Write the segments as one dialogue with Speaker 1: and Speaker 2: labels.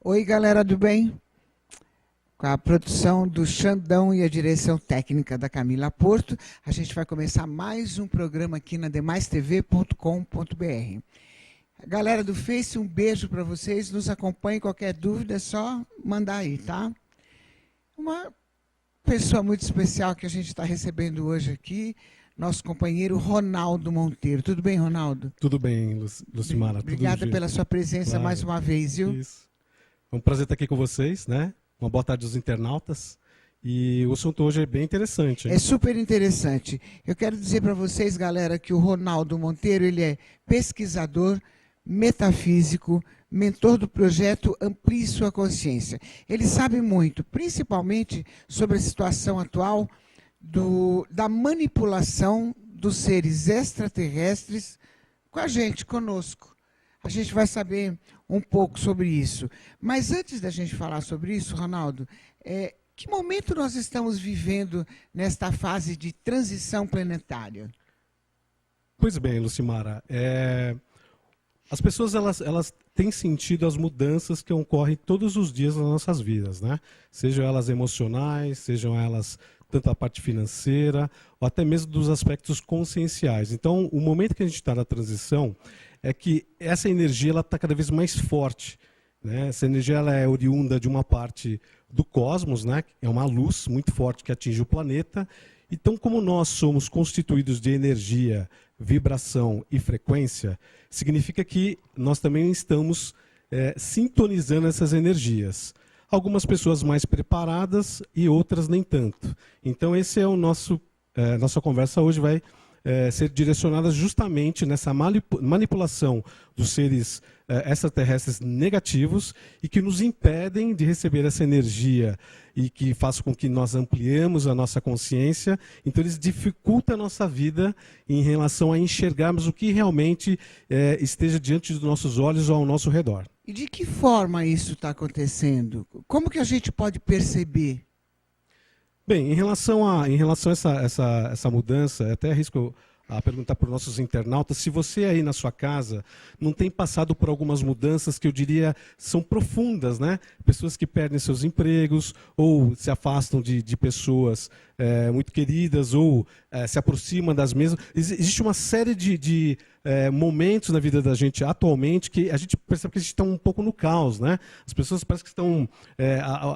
Speaker 1: Oi, galera do bem? Com a produção do Xandão e a direção técnica da Camila Porto, a gente vai começar mais um programa aqui na demaistv.com.br. Galera do Face, um beijo para vocês. Nos acompanhem. Qualquer dúvida é só mandar aí, tá? Uma pessoa muito especial que a gente está recebendo hoje aqui, nosso companheiro Ronaldo Monteiro. Tudo bem, Ronaldo?
Speaker 2: Tudo bem, Lucimara.
Speaker 1: Obrigada pela sua presença mais uma vez, viu?
Speaker 2: Isso. É um prazer estar aqui com vocês, né? Uma boa tarde aos internautas. E o assunto hoje é bem interessante, hein?
Speaker 1: É super interessante. Eu quero dizer para vocês, galera, que o Ronaldo Monteiro, ele é pesquisador, metafísico, mentor do projeto Amplie Sua Consciência. Ele sabe muito, principalmente sobre a situação atual da manipulação dos seres extraterrestres com a gente, conosco. A gente vai saber um pouco sobre isso. Mas antes da gente falar sobre isso, Ronaldo, que momento nós estamos vivendo nesta fase de transição planetária?
Speaker 2: Pois bem, Lucimara, as pessoas elas têm sentido as mudanças que ocorrem todos os dias nas nossas vidas, né? Sejam elas emocionais, sejam elas tanto a parte financeira, ou até mesmo dos aspectos conscienciais. Então, o momento que a gente está na transição é que essa energia está cada vez mais forte, né? Essa energia ela é oriunda de uma parte do cosmos, né? É uma luz muito forte que atinge o planeta. Então, como nós somos constituídos de energia, vibração e frequência, significa que nós também estamos sintonizando essas energias. Algumas pessoas mais preparadas e outras nem tanto. Então, esse é o nossa conversa hoje vai ser direcionada justamente nessa manipulação dos seres extraterrestres negativos e que nos impedem de receber essa energia e que faz com que nós ampliemos a nossa consciência. Então, eles dificultam a nossa vida em relação a enxergarmos o que realmente esteja diante dos nossos olhos ou ao nosso redor.
Speaker 1: E de que forma isso está acontecendo? Como que a gente pode perceber?
Speaker 2: Bem, em relação a essa mudança, até arrisco a perguntar para os nossos internautas, se você aí na sua casa não tem passado por algumas mudanças que eu diria são profundas, né? Pessoas que perdem seus empregos ou se afastam de pessoas muito queridas ou se aproximam das mesmas. Existe uma série de momentos na vida da gente atualmente que a gente percebe que a gente está um pouco no caos, né? As pessoas parecem que estão...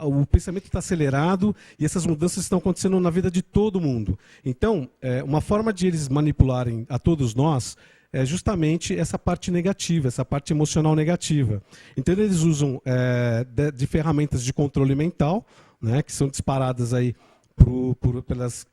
Speaker 2: o pensamento está acelerado e essas mudanças estão acontecendo na vida de todo mundo. Então, uma forma de eles manipularem a todos nós é justamente essa parte negativa, essa parte emocional negativa. Então, eles usam de ferramentas de controle mental, né, que são disparadas aí pelas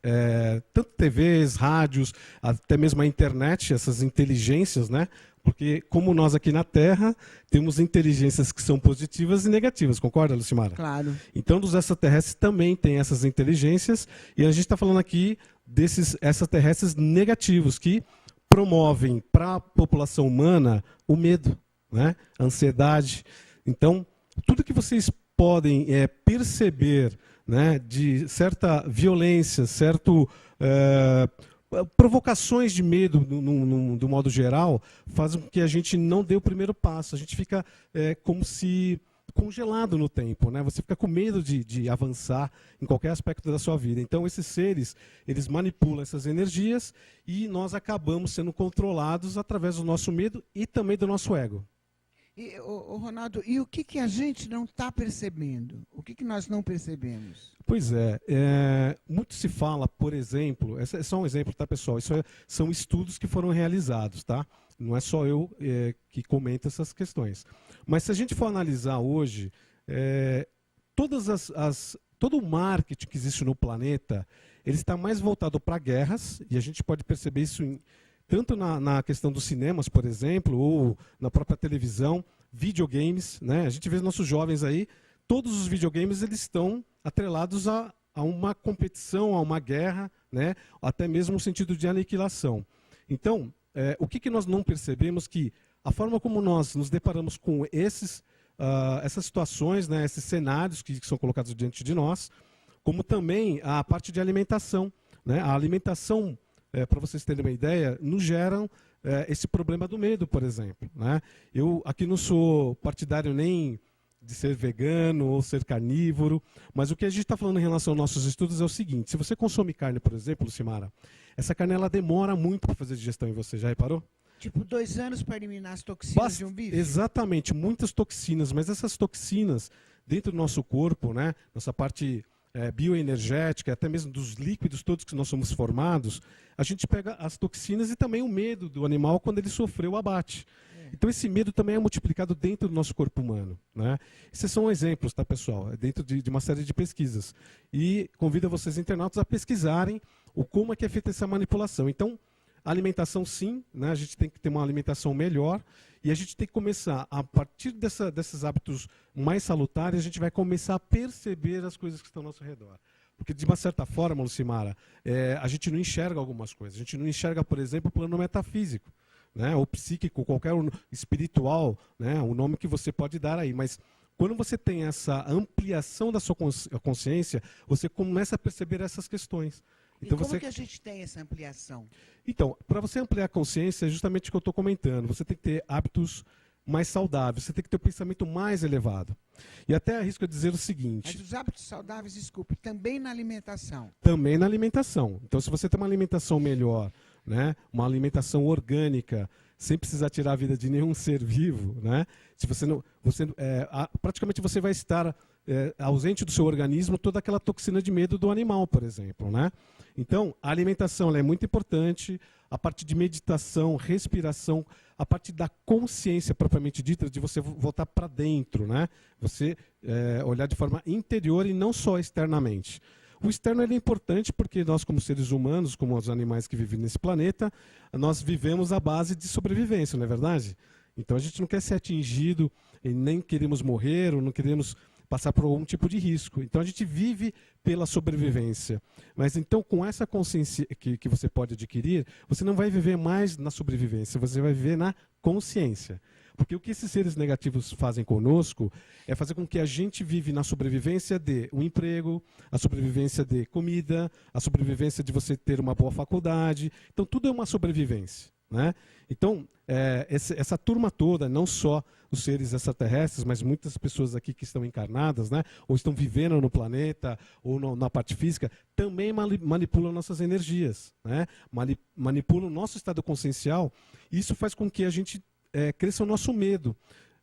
Speaker 2: tanto TVs, rádios, até mesmo a internet, essas inteligências, né? Porque como nós aqui na Terra temos inteligências que são positivas e negativas, concorda, Lucimara?
Speaker 1: Claro.
Speaker 2: Então, dos extraterrestres também tem essas inteligências e a gente está falando aqui desses extraterrestres negativos que promovem para a população humana o medo, né? A ansiedade. Então, tudo que vocês podem perceber, né, de certa violência, provocações de medo, do modo geral, fazem com que a gente não dê o primeiro passo. A gente fica como se congelado no tempo, né? Você fica com medo de avançar em qualquer aspecto da sua vida. Então, esses seres, eles manipulam essas energias e nós acabamos sendo controlados através do nosso medo e também do nosso ego.
Speaker 1: E, Ronaldo, e o que a gente não está percebendo? O que nós não percebemos?
Speaker 2: Pois muito se fala, por exemplo, esse é só um exemplo, tá, pessoal? São estudos que foram realizados, tá? Não é só eu que comento essas questões. Mas se a gente for analisar hoje, todo o marketing que existe no planeta, ele está mais voltado para guerras, e a gente pode perceber isso tanto na questão dos cinemas, por exemplo, ou na própria televisão, videogames, né? A gente vê os nossos jovens aí, todos os videogames eles estão atrelados a uma competição, a uma guerra, né? Até mesmo no sentido de aniquilação. Então, o que nós não percebemos que a forma como nós nos deparamos com essas situações, né? Esses cenários que são colocados diante de nós, como também a parte de alimentação, né? A alimentação, para vocês terem uma ideia, nos geram esse problema do medo, por exemplo, né? Eu aqui não sou partidário nem de ser vegano ou ser carnívoro, mas o que a gente está falando em relação aos nossos estudos é o seguinte: se você consome carne, por exemplo, Lucimara, essa carne ela demora muito para fazer digestão em você, já reparou?
Speaker 1: Tipo, 2 anos para eliminar as toxinas de um bife?
Speaker 2: Exatamente, muitas toxinas, mas essas toxinas dentro do nosso corpo, né, nossa parte bioenergética, até mesmo dos líquidos todos que nós somos formados, a gente pega as toxinas e também o medo do animal quando ele sofreu o abate. Então esse medo também é multiplicado dentro do nosso corpo humano, né? Esses são exemplos, tá, pessoal? É dentro de uma série de pesquisas. E convido vocês, internautas, a pesquisarem como é que é feita essa manipulação. Então, a alimentação, sim, né? A gente tem que ter uma alimentação melhor e a gente tem que começar, a partir desses hábitos mais salutares, a gente vai começar a perceber as coisas que estão ao nosso redor. Porque, de uma certa forma, Lucimara, a gente não enxerga algumas coisas. A gente não enxerga, por exemplo, o plano metafísico, né, ou psíquico, qualquer espiritual, né, o nome que você pode dar aí. Mas quando você tem essa ampliação da sua consciência, você começa a perceber essas questões.
Speaker 1: Então, como que a gente tem essa ampliação?
Speaker 2: Então, para você ampliar a consciência, é justamente o que eu estou comentando. Você tem que ter hábitos mais saudáveis, você tem que ter um pensamento mais elevado. E até arrisco a dizer o seguinte...
Speaker 1: Mas os hábitos saudáveis, desculpe, também na alimentação?
Speaker 2: Também na alimentação. Então, se você tem uma alimentação melhor, né, uma alimentação orgânica, sem precisar tirar a vida de nenhum ser vivo, né, se você não, praticamente você vai estar ausente do seu organismo toda aquela toxina de medo do animal, por exemplo, né? Então, a alimentação ela é muito importante, a parte de meditação, respiração, a parte da consciência propriamente dita, de você voltar para dentro, né? Você olhar de forma interior e não só externamente. O externo ele é importante porque nós, como seres humanos, como os animais que vivem nesse planeta, nós vivemos à base de sobrevivência, não é verdade? Então a gente não quer ser atingido e nem queremos morrer ou não queremos passar por algum tipo de risco. Então a gente vive pela sobrevivência. Mas então com essa consciência que você pode adquirir, você não vai viver mais na sobrevivência, você vai viver na consciência. Porque o que esses seres negativos fazem conosco é fazer com que a gente vive na sobrevivência de um emprego, a sobrevivência de comida, a sobrevivência de você ter uma boa faculdade. Então tudo é uma sobrevivência, né? Então essa turma toda, não só os seres extraterrestres, mas muitas pessoas aqui que estão encarnadas, né, ou estão vivendo no planeta, ou na parte física, também manipulam nossas energias, né? Manipulam o nosso estado consciencial. Isso faz com que a gente cresça o nosso medo,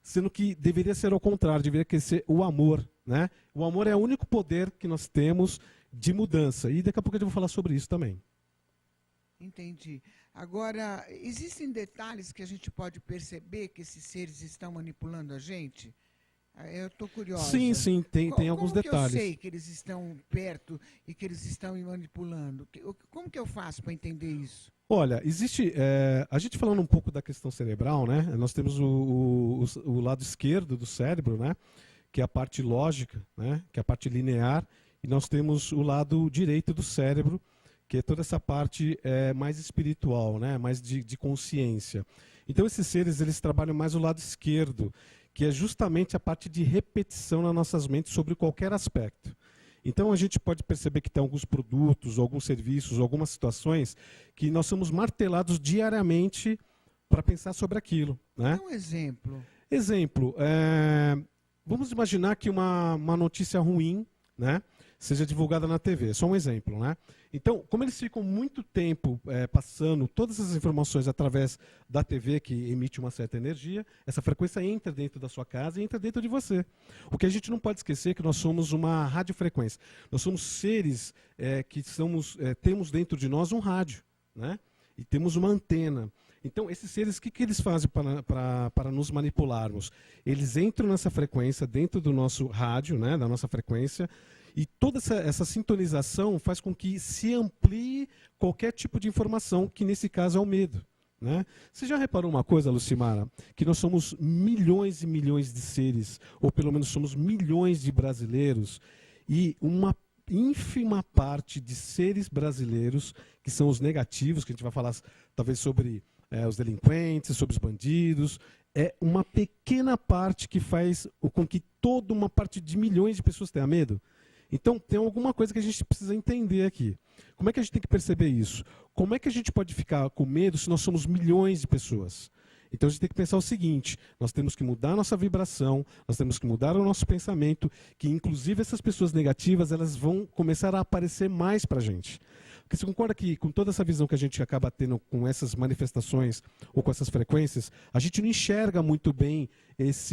Speaker 2: sendo que deveria ser ao contrário, deveria crescer o amor, né? O amor é o único poder que nós temos de mudança. E daqui a pouco eu vou falar sobre isso também.
Speaker 1: Entendi. Agora, existem detalhes que a gente pode perceber que esses seres estão manipulando a gente? Eu estou curiosa.
Speaker 2: Sim, sim, tem alguns detalhes.
Speaker 1: Como que eu sei que eles estão perto e que eles estão me manipulando? Como que eu faço para entender isso?
Speaker 2: Olha, existe, a gente falando um pouco da questão cerebral, né? Nós temos o lado esquerdo do cérebro, né? Que é a parte lógica, né? Que é a parte linear, e nós temos o lado direito do cérebro, que é toda essa parte mais espiritual, né? Mais de consciência. Então esses seres eles trabalham mais o lado esquerdo, que é justamente a parte de repetição nas nossas mentes sobre qualquer aspecto. Então a gente pode perceber que tem alguns produtos, alguns serviços, algumas situações que nós somos martelados diariamente para pensar sobre aquilo, né?
Speaker 1: Dá um exemplo.
Speaker 2: Exemplo, vamos imaginar que uma notícia ruim, né, seja divulgada na TV, só um exemplo, né? Então, como eles ficam muito tempo passando todas essas informações através da TV, que emite uma certa energia, essa frequência entra dentro da sua casa e entra dentro de você. O que a gente não pode esquecer é que nós somos uma radiofrequência. Nós somos seres que temos dentro de nós um rádio, né? E temos uma antena. Então, esses seres, o que eles fazem para nos manipularmos? Eles entram nessa frequência, dentro do nosso rádio, né, da nossa frequência, e toda essa sintonização faz com que se amplie qualquer tipo de informação, que nesse caso é o medo, né? Você já reparou uma coisa, Lucimara? Que nós somos milhões e milhões de seres, ou pelo menos somos milhões de brasileiros, e uma ínfima parte de seres brasileiros, que são os negativos, que a gente vai falar talvez sobre os delinquentes, sobre os bandidos, é uma pequena parte que faz com que toda uma parte de milhões de pessoas tenha medo. Então, tem alguma coisa que a gente precisa entender aqui. Como é que a gente tem que perceber isso? Como é que a gente pode ficar com medo se nós somos milhões de pessoas? Então a gente tem que pensar o seguinte, nós temos que mudar a nossa vibração, nós temos que mudar o nosso pensamento, que inclusive essas pessoas negativas, elas vão começar a aparecer mais para a gente. Porque você concorda que com toda essa visão que a gente acaba tendo com essas manifestações ou com essas frequências, a gente não enxerga muito bem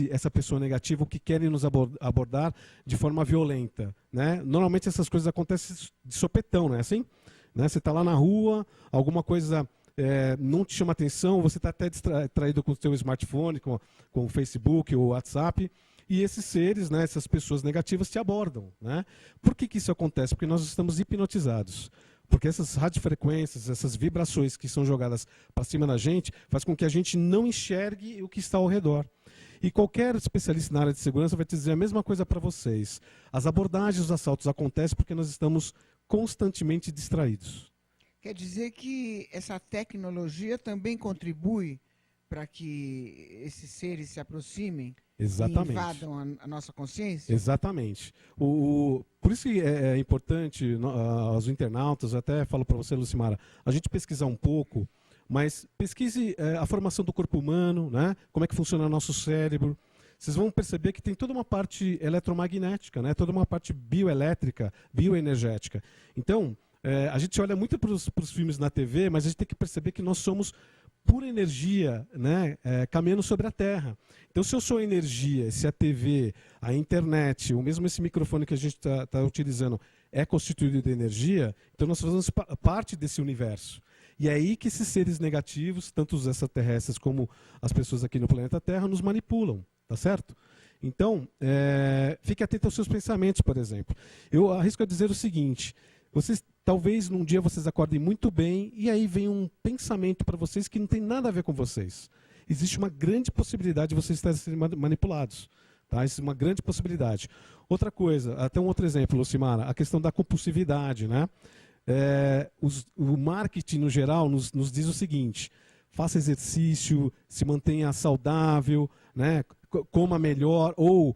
Speaker 2: essa pessoa negativa, o que querem nos abordar de forma violenta, né? Normalmente essas coisas acontecem de sopetão, não é assim? Né? Você está lá na rua, alguma coisa não te chama atenção, você está até distraído com o seu smartphone, com o Facebook ou o WhatsApp, e esses seres, né, essas pessoas negativas te abordam. Né? Por que isso acontece? Porque nós estamos hipnotizados. Porque essas radiofrequências, essas vibrações que são jogadas para cima da gente, faz com que a gente não enxergue o que está ao redor. E qualquer especialista na área de segurança vai te dizer a mesma coisa para vocês. As abordagens, os assaltos acontecem porque nós estamos constantemente distraídos.
Speaker 1: Quer dizer que essa tecnologia também contribui para que esses seres se aproximem?
Speaker 2: Exatamente.
Speaker 1: E invadam a nossa consciência?
Speaker 2: Exatamente. Por isso que é importante, aos internautas, até falo para você, Lucimara, a gente pesquisar um pouco, mas pesquise a formação do corpo humano, né? Como é que funciona o nosso cérebro. Vocês vão perceber que tem toda uma parte eletromagnética, né? Toda uma parte bioelétrica, bioenergética. Então, a gente olha muito para os filmes na TV, mas a gente tem que perceber que nós somos pura energia, né, caminhando sobre a Terra. Então, se eu sou energia, se a TV, a internet, ou mesmo esse microfone que a gente está utilizando é constituído de energia, então nós fazemos parte desse universo. E é aí que esses seres negativos, tanto os extraterrestres como as pessoas aqui no planeta Terra, nos manipulam, tá certo? Então, fique atento aos seus pensamentos, por exemplo. Eu arrisco a dizer o seguinte: talvez num dia vocês acordem muito bem e aí vem um pensamento para vocês que não tem nada a ver com vocês. Existe uma grande possibilidade de vocês estarem sendo manipulados. Tá? Isso é uma grande possibilidade. Outra coisa, até um outro exemplo, Lucimara, a questão da compulsividade. Né? O marketing, no geral, nos diz o seguinte: faça exercício, se mantenha saudável, né? Coma melhor ou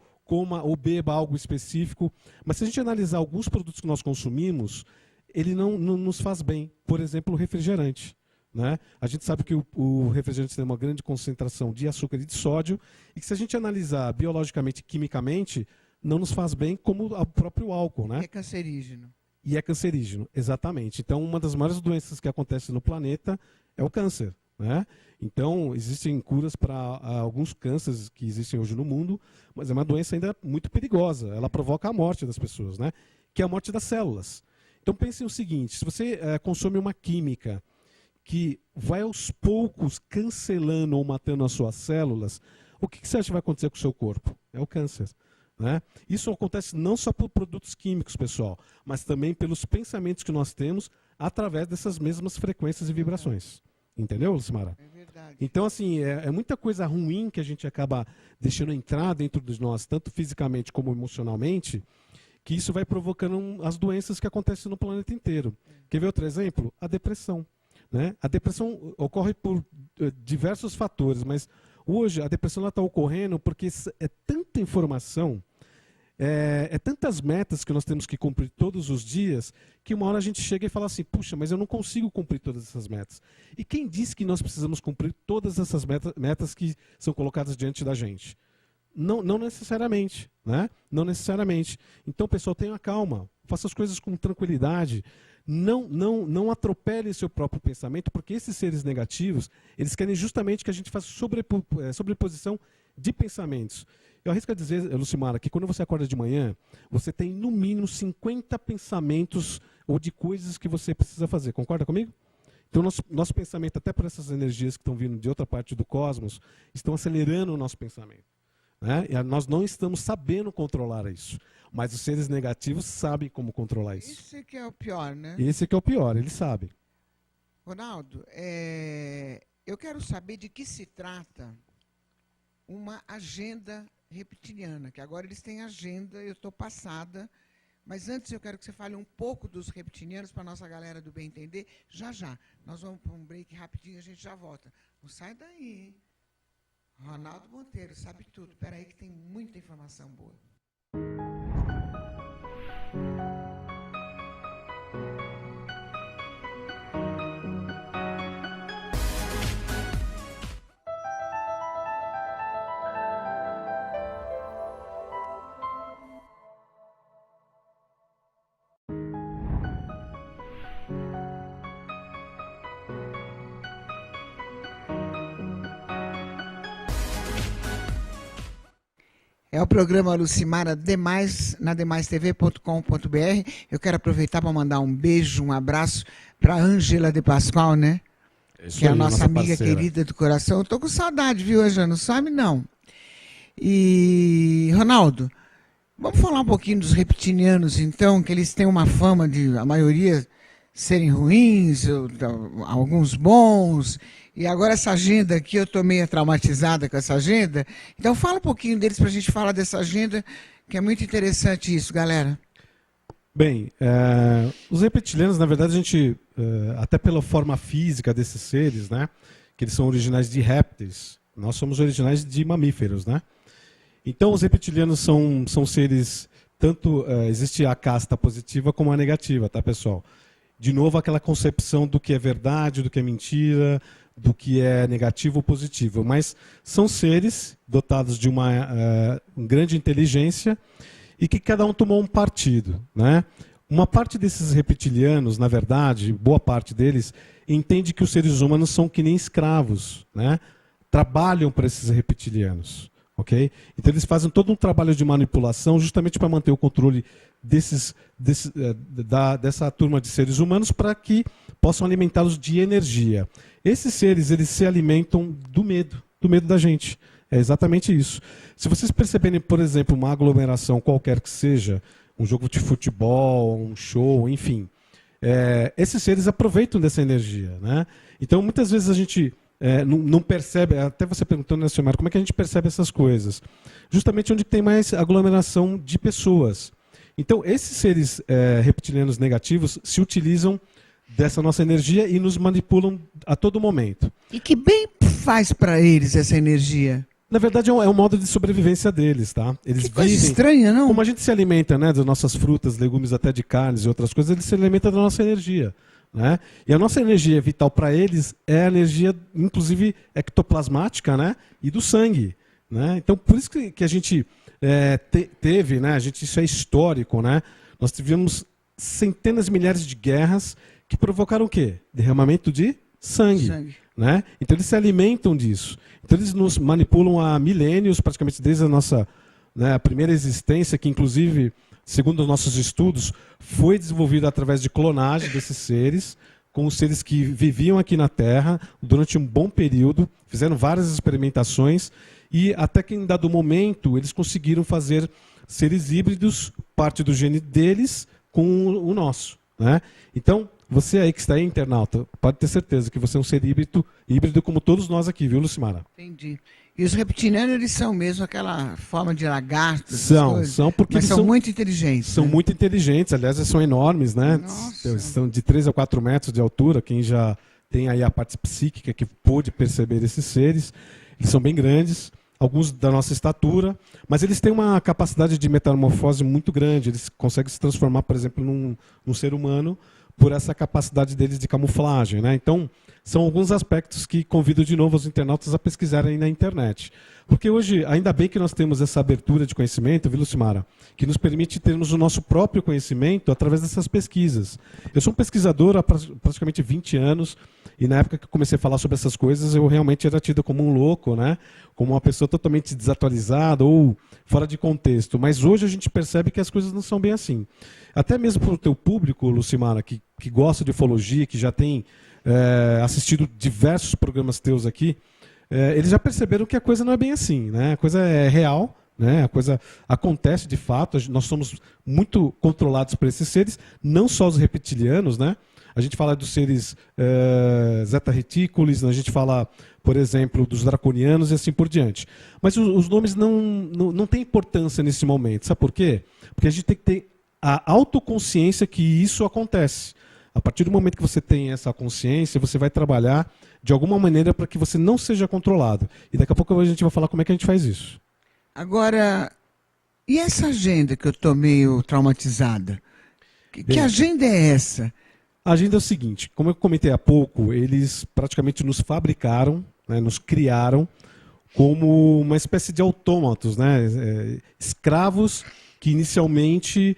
Speaker 2: beba algo específico. Mas se a gente analisar alguns produtos que nós consumimos, ele não nos faz bem. Por exemplo, o refrigerante. Né? A gente sabe que o refrigerante tem uma grande concentração de açúcar e de sódio, e que se a gente analisar biologicamente, quimicamente, não nos faz bem como o próprio álcool. Né?
Speaker 1: É cancerígeno.
Speaker 2: E é cancerígeno, exatamente. Então, uma das maiores doenças que acontecem no planeta é o câncer. Né? Então, existem curas para alguns cânceres que existem hoje no mundo, mas é uma doença ainda muito perigosa. Ela provoca a morte das pessoas, né? Que é a morte das células. Então, pensem o seguinte: se você consome uma química que vai aos poucos cancelando ou matando as suas células, o que você acha que vai acontecer com o seu corpo? É o câncer. Né? Isso acontece não só por produtos químicos, pessoal, mas também pelos pensamentos que nós temos através dessas mesmas frequências e vibrações. Entendeu, Lucimara?
Speaker 1: É verdade.
Speaker 2: Então, assim, é muita coisa ruim que a gente acaba deixando entrar dentro de nós, tanto fisicamente como emocionalmente, que isso vai provocando as doenças que acontecem no planeta inteiro. Quer ver outro exemplo? A depressão. Né? A depressão ocorre por diversos fatores, mas hoje a depressão está ocorrendo porque é tanta informação, tantas metas que nós temos que cumprir todos os dias, que uma hora a gente chega e fala assim: puxa, mas eu não consigo cumprir todas essas metas. E quem disse que nós precisamos cumprir todas essas metas que são colocadas diante da gente? Não necessariamente. Né? Não necessariamente. Então, pessoal, tenha calma, faça as coisas com tranquilidade. Não atropele seu próprio pensamento, porque esses seres negativos, eles querem justamente que a gente faça sobreposição de pensamentos. Eu arrisco a dizer, Lucimara, que quando você acorda de manhã, você tem no mínimo 50 pensamentos ou de coisas que você precisa fazer. Concorda comigo? Então, nosso pensamento, até por essas energias que estão vindo de outra parte do cosmos, estão acelerando o nosso pensamento. Né? E nós não estamos sabendo controlar isso. Mas os seres negativos sabem como controlar isso.
Speaker 1: Esse que é o pior, né?
Speaker 2: Esse que é o pior, eles sabem.
Speaker 1: Ronaldo, eu quero saber de que se trata uma agenda reptiliana, que agora eles têm agenda, eu estou passada, mas antes eu quero que você fale um pouco dos reptilianos para a nossa galera do bem entender. Já. Nós vamos para um break rapidinho, a gente já volta. Não sai daí, hein? Ronaldo Monteiro sabe tudo. Espera aí que tem muita informação boa. É o programa Lucimara Demais, na demaistv.com.br. Eu quero aproveitar para mandar um beijo, um abraço para Ângela de Pascoal, né?
Speaker 2: Isso
Speaker 1: Que é a
Speaker 2: aí,
Speaker 1: nossa amiga
Speaker 2: parceira.
Speaker 1: querida do coração. Eu tô com saudade, viu, Ângela? Não some, não. E, Ronaldo, vamos falar um pouquinho dos reptilianos, então, que eles têm uma fama de, a maioria, serem ruins, alguns bons. E agora essa agenda aqui, eu estou meio traumatizada com essa agenda. Então fala um pouquinho deles para a gente falar dessa agenda, que é muito interessante isso, galera.
Speaker 2: Bem, os reptilianos, na verdade, a gente, até pela forma física desses seres, né, que eles são originais de répteis, nós somos originais de mamíferos, né? Então, os reptilianos são seres, tanto existe a casta positiva como a negativa, tá, pessoal? De novo, aquela concepção do que é verdade, do que é mentira, do que é negativo ou positivo. Mas são seres dotados de uma grande inteligência e que cada um tomou um partido, né? Uma parte desses reptilianos, na verdade, boa parte deles, entende que os seres humanos são que nem escravos, né? Trabalham para esses reptilianos. Okay? Então eles fazem todo um trabalho de manipulação justamente para manter o controle dessa turma de seres humanos para que possam alimentá-los de energia. Esses seres, eles se alimentam do medo da gente. É exatamente isso. Se vocês perceberem, por exemplo, uma aglomeração qualquer que seja, um jogo de futebol, um show, enfim, esses seres aproveitam dessa energia, né? Então muitas vezes a gente não percebe, até você perguntando, né, senhor, como é que a gente percebe essas coisas? Justamente onde tem mais aglomeração de pessoas. Então, esses seres reptilianos negativos se utilizam dessa nossa energia e nos manipulam a todo momento.
Speaker 1: E que bem faz para eles essa energia?
Speaker 2: Na verdade, é um modo de sobrevivência deles, tá? Eles
Speaker 1: que coisa
Speaker 2: vivem,
Speaker 1: estranha, não?
Speaker 2: como a gente se alimenta, né, das nossas frutas, legumes, até de carnes e outras coisas, eles se alimentam da nossa energia. Né? E a nossa energia vital para eles é a energia, inclusive, ectoplasmática, né? E do sangue. Né? Então, por isso que a gente teve, né? Isso é histórico, né? Nós tivemos centenas de milhares de guerras que provocaram o quê? Derramamento de sangue. Né? Então, eles se alimentam disso. Então, eles nos manipulam há milênios, praticamente desde a nossa a primeira existência, que, inclusive, segundo os nossos estudos, foi desenvolvido através de clonagem desses seres, com os seres que viviam aqui na Terra durante um bom período, fizeram várias experimentações e até que em dado momento eles conseguiram fazer seres híbridos, parte do gene deles, com o nosso. Né? Então, você aí que está aí, internauta, pode ter certeza que você é um ser híbrido como todos nós aqui, viu, Lucimara?
Speaker 1: Entendi. E os reptilianos, eles são mesmo aquela forma de lagarto?
Speaker 2: São porque
Speaker 1: mas
Speaker 2: eles
Speaker 1: são muito inteligentes.
Speaker 2: São muito inteligentes, aliás, eles são enormes, né?
Speaker 1: Nossa.
Speaker 2: São de 3 a 4 metros de altura, quem já tem aí a parte psíquica que pôde perceber esses seres. Eles são bem grandes, alguns da nossa estatura, mas eles têm uma capacidade de metamorfose muito grande. Eles conseguem se transformar, por exemplo, num ser humano por essa capacidade deles de camuflagem, né? Então, são alguns aspectos que convido de novo os internautas a pesquisarem na internet. Porque hoje, ainda bem que nós temos essa abertura de conhecimento, viu, Lucimara? Que nos permite termos o nosso próprio conhecimento através dessas pesquisas. Eu sou um pesquisador há praticamente 20 anos, e na época que eu comecei a falar sobre essas coisas, eu realmente era tido como um louco, né? Como uma pessoa totalmente desatualizada ou fora de contexto. Mas hoje a gente percebe que as coisas não são bem assim. Até mesmo para o teu público, Lucimara, que gosta de ufologia, que já tem assistido diversos programas teus aqui, eles já perceberam que a coisa não é bem assim, né? A coisa é real, né? A coisa acontece de fato. Nós somos muito controlados por esses seres, não só os reptilianos, né? A gente fala dos seres Zeta Reticuli, a gente fala, por exemplo, dos draconianos e assim por diante. Mas os nomes não têm importância nesse momento. Sabe por quê? Porque a gente tem que ter a autoconsciência que isso acontece. A partir do momento que você tem essa consciência, você vai trabalhar de alguma maneira para que você não seja controlado. E daqui a pouco a gente vai falar como é que a gente faz isso.
Speaker 1: Agora, e essa agenda que eu estou meio traumatizada? Que agenda é essa?
Speaker 2: A agenda é o seguinte, como eu comentei há pouco, eles praticamente nos fabricaram, né, nos criaram como uma espécie de autômatos, né, escravos que inicialmente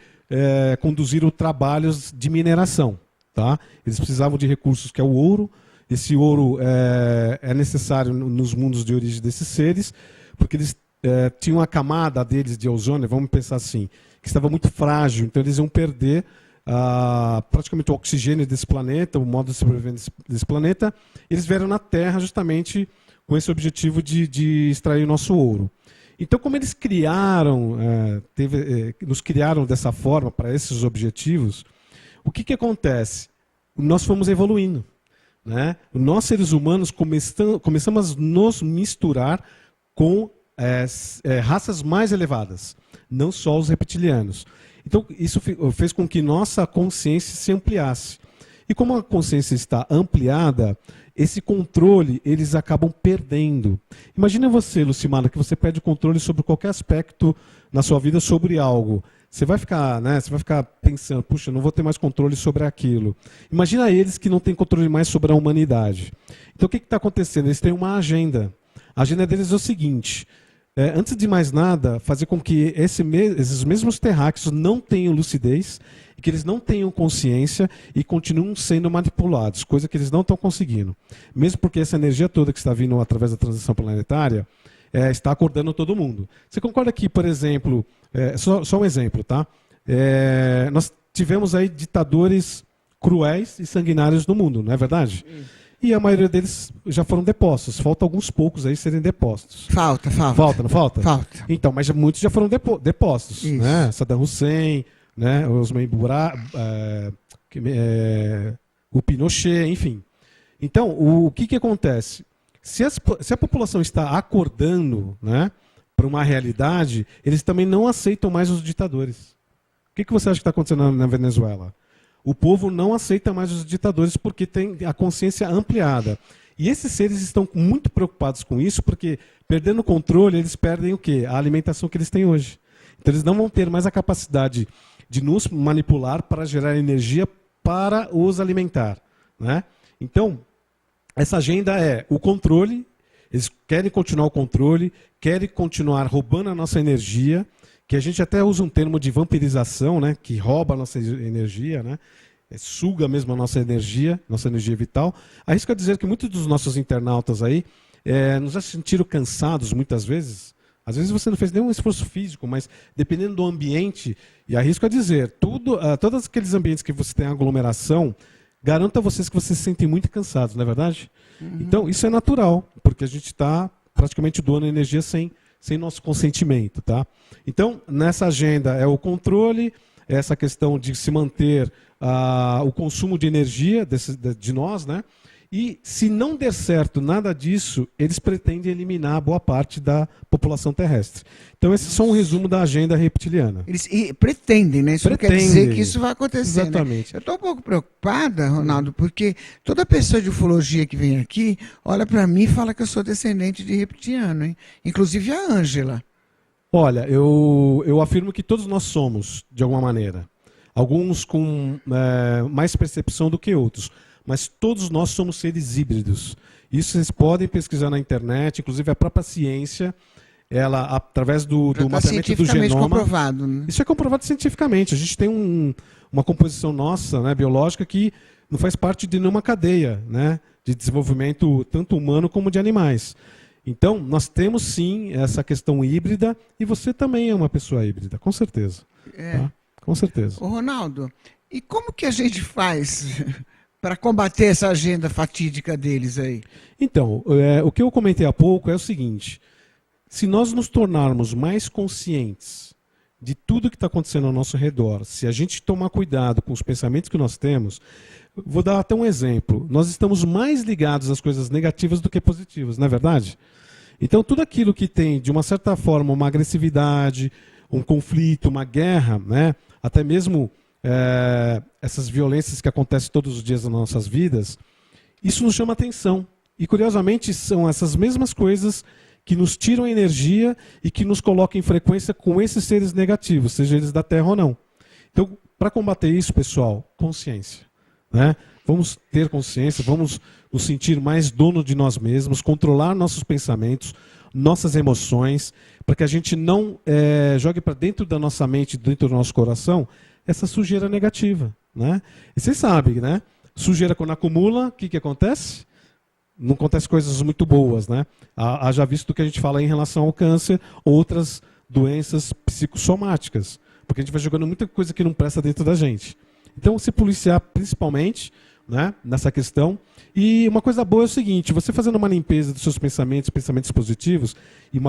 Speaker 2: conduziram trabalhos de mineração. Tá? Eles precisavam de recursos que é o ouro. Esse ouro é necessário nos mundos de origem desses seres, porque eles tinha uma camada deles de ozônio, vamos pensar assim, que estava muito frágil, então eles iam perder praticamente o oxigênio desse planeta, o modo de sobrevivência desse planeta. Eles vieram na Terra justamente com esse objetivo de extrair o nosso ouro. Então, como eles criaram, nos criaram dessa forma para esses objetivos, o que acontece? Nós fomos evoluindo, né? Nós, seres humanos, começamos a nos misturar com raças mais elevadas, não só os reptilianos. Então, isso fez com que nossa consciência se ampliasse. E como a consciência está ampliada, esse controle eles acabam perdendo. Imagina você, Lucimara, que você perde o controle sobre qualquer aspecto na sua vida sobre algo. Você vai ficar, né, você vai ficar pensando, puxa, não vou ter mais controle sobre aquilo. Imagina eles que não têm controle mais sobre a humanidade. Então o que está acontecendo? Eles têm uma agenda. A agenda deles é o seguinte: antes de mais nada, fazer com que esses mesmos terráqueos não tenham lucidez, e que eles não tenham consciência e continuem sendo manipulados, coisa que eles não estão conseguindo. Mesmo porque essa energia toda que está vindo através da transição planetária está acordando todo mundo. Você concorda que, por exemplo, só um exemplo, tá? Nós tivemos aí ditadores cruéis e sanguinários no mundo, não é verdade? E a maioria deles já foram depostos. Falta alguns poucos aí serem depostos.
Speaker 1: Falta.
Speaker 2: Falta, não falta?
Speaker 1: Falta.
Speaker 2: Então, mas muitos já foram depostos. Né? Saddam Hussein, né? Osman o Pinochet, enfim. Então, o que acontece? Se a população está acordando, né, para uma realidade, eles também não aceitam mais os ditadores. O que você acha que está acontecendo na Venezuela? O povo não aceita mais os ditadores porque tem a consciência ampliada. E esses seres estão muito preocupados com isso, porque perdendo o controle, eles perdem o quê? A alimentação que eles têm hoje. Então eles não vão ter mais a capacidade de nos manipular para gerar energia para os alimentar, né? Então, essa agenda é o controle, eles querem continuar o controle, querem continuar roubando a nossa energia, que a gente até usa um termo de vampirização, né, que rouba a nossa energia, né, suga mesmo a nossa energia vital. Arrisco a dizer que muitos dos nossos internautas aí nos já sentiram cansados muitas vezes. Às vezes você não fez nenhum esforço físico, mas dependendo do ambiente, e arrisco a dizer, todos aqueles ambientes que você tem aglomeração, garanto a vocês que vocês se sentem muito cansados, não é verdade? Uhum. Então, isso é natural, porque a gente está praticamente doando energia sem nosso consentimento, tá? Então, nessa agenda é o controle, essa questão de se manter o consumo de energia de nós, né? E se não der certo nada disso, eles pretendem eliminar boa parte da população terrestre. Então, esse é só um resumo da agenda reptiliana.
Speaker 1: Eles pretendem, né? Isso não quer dizer que isso vai acontecer.
Speaker 2: Exatamente.
Speaker 1: Né? Eu estou um pouco preocupada, Ronaldo, porque toda pessoa de ufologia que vem aqui olha para mim e fala que eu sou descendente de reptiliano, hein? Inclusive a Ângela.
Speaker 2: Olha, eu afirmo que todos nós somos, de alguma maneira. Alguns com mais percepção do que outros. Mas todos nós somos seres híbridos. Isso vocês podem pesquisar na internet, inclusive a própria ciência, ela, através do mapeamento do genoma...
Speaker 1: comprovado, né?
Speaker 2: Isso é comprovado cientificamente. A gente tem uma composição nossa, né, biológica, que não faz parte de nenhuma cadeia, né, de desenvolvimento tanto humano como de animais. Então, nós temos sim essa questão híbrida, e você também é uma pessoa híbrida, com certeza. Tá? Com certeza.
Speaker 1: Ô, Ronaldo, e como que a gente faz para combater essa agenda fatídica deles aí?
Speaker 2: Então, o que eu comentei há pouco é o seguinte: se nós nos tornarmos mais conscientes de tudo que está acontecendo ao nosso redor, se a gente tomar cuidado com os pensamentos que nós temos, vou dar até um exemplo. Nós estamos mais ligados às coisas negativas do que positivas, não é verdade? Então, tudo aquilo que tem, de uma certa forma, uma agressividade, um conflito, uma guerra, né, até mesmo essas violências que acontecem todos os dias nas nossas vidas, isso nos chama atenção. E, curiosamente, são essas mesmas coisas que nos tiram energia e que nos colocam em frequência com esses seres negativos, seja eles da Terra ou não. Então, para combater isso, pessoal, consciência, né? Vamos ter consciência, vamos nos sentir mais dono de nós mesmos, controlar nossos pensamentos, nossas emoções, para que a gente não jogue para dentro da nossa mente, dentro do nosso coração, essa sujeira negativa, né? E vocês sabem, né? Sujeira quando acumula, o que acontece? não acontecem coisas muito boas, né? Haja visto do que a gente fala em relação ao câncer, outras doenças psicossomáticas, porque a gente vai jogando muita coisa que não presta dentro da gente. Então, se policiar principalmente, né, nessa questão. E uma coisa boa é o seguinte, você fazendo uma limpeza dos seus pensamentos positivos, e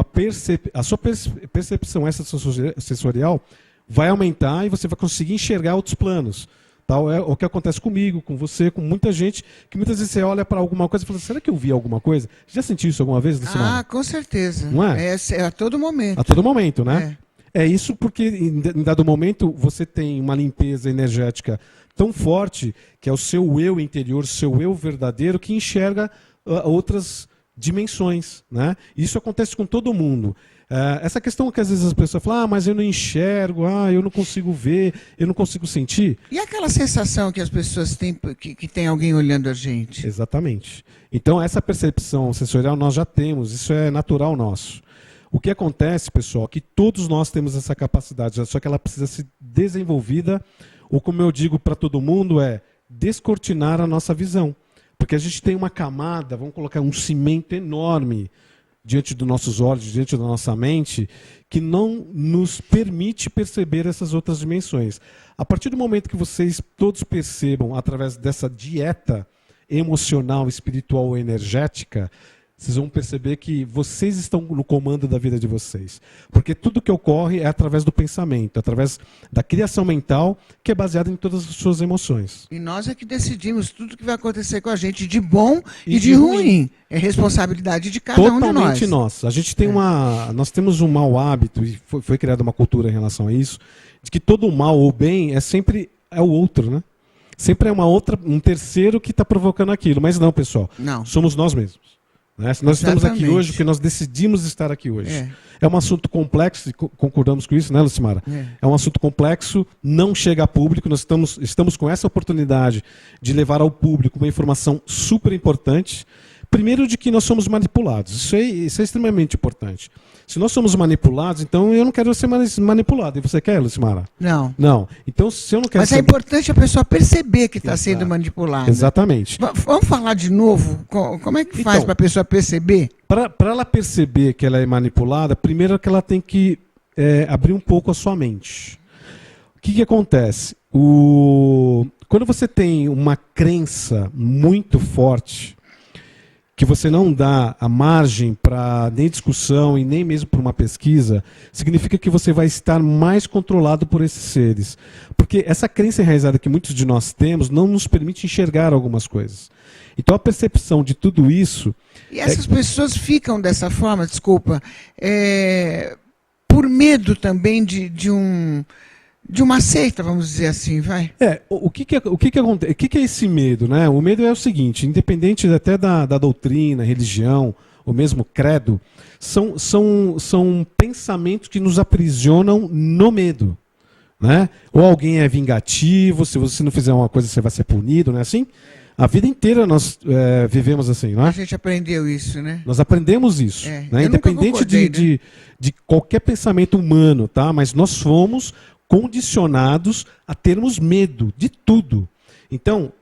Speaker 2: a sua percepção extrasensorial vai aumentar e você vai conseguir enxergar outros planos. Tal é o que acontece comigo, com você, com muita gente, que muitas vezes você olha para alguma coisa e fala, será que eu vi alguma coisa? Já sentiu isso alguma vez, Lucimara?
Speaker 1: Ah, com certeza.
Speaker 2: Não é?
Speaker 1: É a todo momento.
Speaker 2: A todo momento, né? É isso porque em dado momento você tem uma limpeza energética tão forte que é o seu eu interior, seu eu verdadeiro, que enxerga outras dimensões, né? Isso acontece com todo mundo. Essa questão que às vezes as pessoas falam, mas eu não enxergo, eu não consigo ver, eu não consigo sentir.
Speaker 1: E aquela sensação que as pessoas têm que tem alguém olhando a gente?
Speaker 2: Exatamente. Então essa percepção sensorial nós já temos, isso é natural nosso. O que acontece, pessoal, é que todos nós temos essa capacidade, só que ela precisa ser desenvolvida, ou como eu digo para todo mundo, é descortinar a nossa visão. Porque a gente tem uma camada, vamos colocar um cimento enorme diante dos nossos olhos, diante da nossa mente, que não nos permite perceber essas outras dimensões. A partir do momento que vocês todos percebam, através dessa dieta emocional, espiritual, energética, vocês vão perceber que vocês estão no comando da vida de vocês. Porque tudo que ocorre é através do pensamento, através da criação mental, que é baseada em todas as suas emoções.
Speaker 1: E nós é que decidimos tudo que vai acontecer com a gente, de bom e de ruim. É responsabilidade de cada um de nós.
Speaker 2: Totalmente nossa. A gente tem nós temos um mau hábito, e foi criada uma cultura em relação a isso, de que todo mal ou bem sempre é o outro, né? Sempre é um terceiro que está provocando aquilo. Mas não, pessoal.
Speaker 1: Não.
Speaker 2: Somos nós mesmos. Nós estamos aqui hoje porque nós decidimos estar aqui hoje. É um assunto complexo, e concordamos com isso, né, Lucimara? É um assunto complexo, não chega a público, nós estamos com essa oportunidade de levar ao público uma informação super importante. Primeiro, de que nós somos manipulados. Isso é extremamente importante. Se nós somos manipulados, então eu não quero ser mais manipulado. E você quer, Lucimara?
Speaker 1: Não.
Speaker 2: Não. Então, se eu não quero
Speaker 1: Mas é importante a pessoa perceber que está sendo manipulada.
Speaker 2: Exatamente.
Speaker 1: Vamos falar de novo? Como é que faz para a pessoa perceber?
Speaker 2: Para ela perceber que ela é manipulada, primeiro que ela tem que abrir um pouco a sua mente. O que acontece? Quando você tem uma crença muito forte, que você não dá a margem para nem discussão e nem mesmo para uma pesquisa, significa que você vai estar mais controlado por esses seres. Porque essa crença enraizada que muitos de nós temos não nos permite enxergar algumas coisas. Então a percepção de tudo isso...
Speaker 1: E essas pessoas ficam dessa forma, desculpa, por medo também de uma seita, vamos dizer assim, vai?
Speaker 2: O que acontece? O que é esse medo, né? O medo é o seguinte, independente até da doutrina, religião, ou mesmo credo, são pensamentos que nos aprisionam no medo, né? Ou alguém é vingativo, se você não fizer uma coisa você vai ser punido, não é assim? A vida inteira nós vivemos assim, não é?
Speaker 1: A gente aprendeu isso, né?
Speaker 2: Nós aprendemos isso, né? Independente de qualquer pensamento humano, tá? Mas nós fomos condicionados a termos medo de tudo. Então,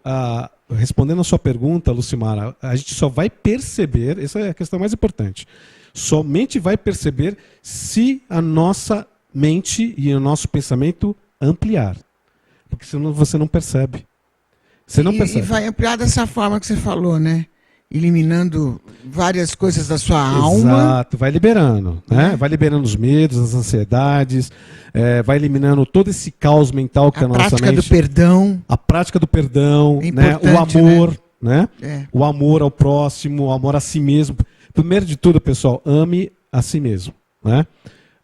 Speaker 2: respondendo a sua pergunta, Lucimara, a gente só vai perceber, essa é a questão mais importante, somente vai perceber se a nossa mente e o nosso pensamento ampliar. Porque senão você não percebe. Você não percebe.
Speaker 1: E vai ampliar dessa forma que você falou, né? Eliminando várias coisas da sua alma.
Speaker 2: Exato, vai liberando, né? Vai liberando os medos, as ansiedades, vai eliminando todo esse caos mental que a nossa mente... A prática do perdão. A prática do perdão, né? O amor, né? O amor ao próximo, o amor a si mesmo. Primeiro de tudo, pessoal, ame a si mesmo, né?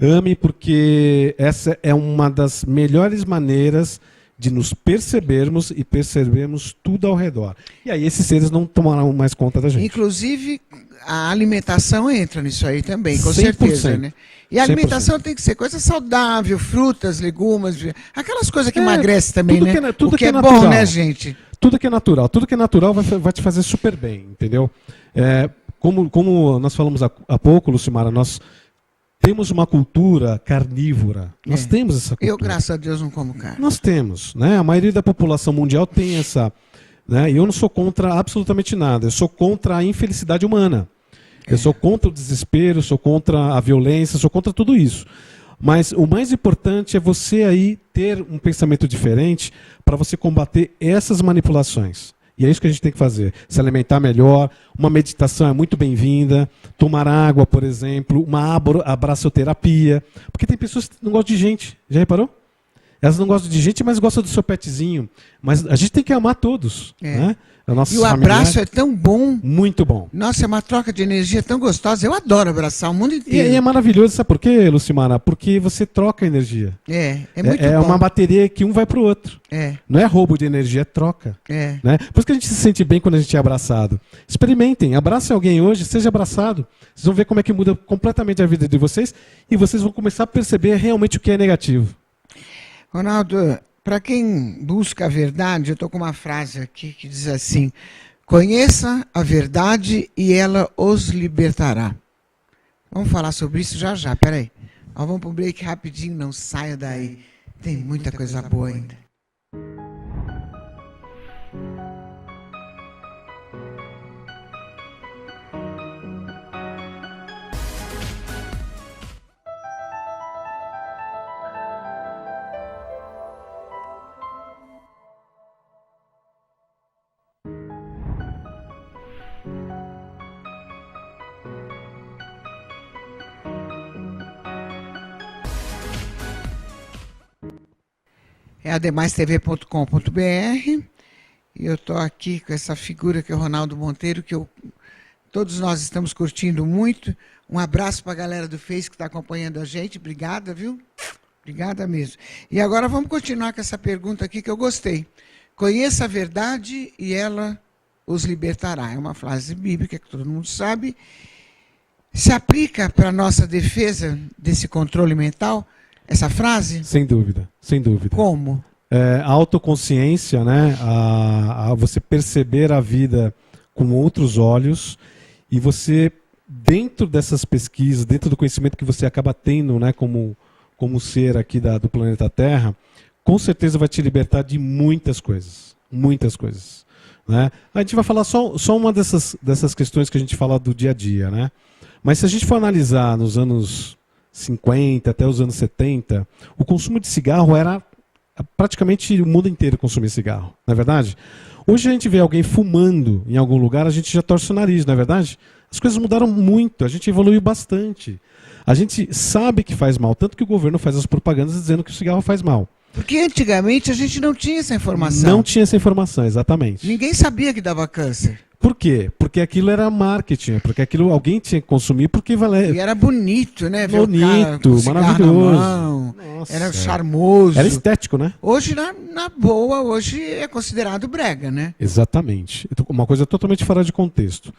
Speaker 2: Ame porque essa é uma das melhores maneiras de nos percebermos e percebermos tudo ao redor. E aí esses seres não tomarão mais conta da gente.
Speaker 1: Inclusive, a alimentação entra nisso aí também, com
Speaker 2: 100%.
Speaker 1: Certeza, né? E a alimentação
Speaker 2: 100%.
Speaker 1: Tem que ser coisa saudável, frutas, legumes, aquelas coisas que emagrece também, né?
Speaker 2: Tudo
Speaker 1: o que é
Speaker 2: natural.
Speaker 1: bom, né, gente?
Speaker 2: Tudo que é natural vai te fazer super bem, entendeu? Como nós falamos há pouco, Lucimara, nós temos uma cultura carnívora. Nós temos essa cultura.
Speaker 1: Eu, graças a Deus, não como carne.
Speaker 2: Nós temos, né? A maioria da população mundial tem essa né? E eu não sou contra absolutamente nada. Eu sou contra a infelicidade humana. Eu sou contra o desespero, sou contra a violência, sou contra tudo isso. Mas o mais importante é você aí ter um pensamento diferente para você combater essas manipulações. E é isso que a gente tem que fazer. Se alimentar melhor, uma meditação é muito bem-vinda, tomar água, por exemplo, uma abraçoterapia. Porque tem pessoas que não gostam de gente, já reparou? Elas não gostam de gente, mas gostam do seu petzinho. Mas a gente tem que amar todos. Né?
Speaker 1: E o abraço é tão bom.
Speaker 2: Muito bom.
Speaker 1: Nossa, é uma troca de energia tão gostosa. Eu adoro abraçar o mundo inteiro.
Speaker 2: E é maravilhoso, sabe por quê, Lucimara? Porque você troca energia.
Speaker 1: É muito bom.
Speaker 2: É uma bateria que um vai para o outro. Não é roubo de energia, é troca. Né? Por isso que a gente se sente bem quando a gente é abraçado. Experimentem, abracem alguém hoje, seja abraçado. Vocês vão ver como é que muda completamente a vida de vocês e vocês vão começar a perceber realmente o que é negativo.
Speaker 1: Ronaldo, para quem busca a verdade, eu estou com uma frase aqui que diz assim: conheça a verdade e ela os libertará. Vamos falar sobre isso já já, peraí. Vamos para o break rapidinho, não saia daí. Tem muita coisa boa ainda. É ademaistv.com.br e eu estou aqui com essa figura que é o Ronaldo Monteiro, que todos nós estamos curtindo muito. Um abraço para a galera do Face que está acompanhando a gente. Obrigada, viu? Obrigada mesmo. E agora vamos continuar com essa pergunta aqui que eu gostei. Conheça a verdade e ela os libertará. É uma frase bíblica que todo mundo sabe. Se aplica para a nossa defesa desse controle mental? Essa frase?
Speaker 2: Sem dúvida, sem dúvida.
Speaker 1: Como?
Speaker 2: A autoconsciência, né? A você perceber a vida com outros olhos e você, dentro dessas pesquisas, dentro do conhecimento que você acaba tendo, né, como ser aqui do planeta Terra, com certeza vai te libertar de muitas coisas. Muitas coisas. Né? A gente vai falar só uma dessas questões que a gente fala do dia a dia. Né? Mas se a gente for analisar nos anos 50 até os anos 70, o consumo de cigarro era praticamente o mundo inteiro consumia cigarro, não é verdade? Hoje a gente vê alguém fumando em algum lugar, a gente já torce o nariz, não é verdade? As coisas mudaram muito, a gente evoluiu bastante. A gente sabe que faz mal, tanto que o governo faz as propagandas dizendo que o cigarro faz mal.
Speaker 1: Porque antigamente a gente não tinha essa informação.
Speaker 2: Não tinha essa informação, exatamente.
Speaker 1: Ninguém sabia que dava câncer.
Speaker 2: Por quê? Porque aquilo era marketing, porque aquilo alguém tinha que consumir porque valia.
Speaker 1: E era bonito, né?
Speaker 2: Bonito, maravilhoso.
Speaker 1: Nossa, era charmoso.
Speaker 2: Era estético, né?
Speaker 1: Hoje, na boa, hoje é considerado brega, né?
Speaker 2: Exatamente. Uma coisa totalmente fora de contexto.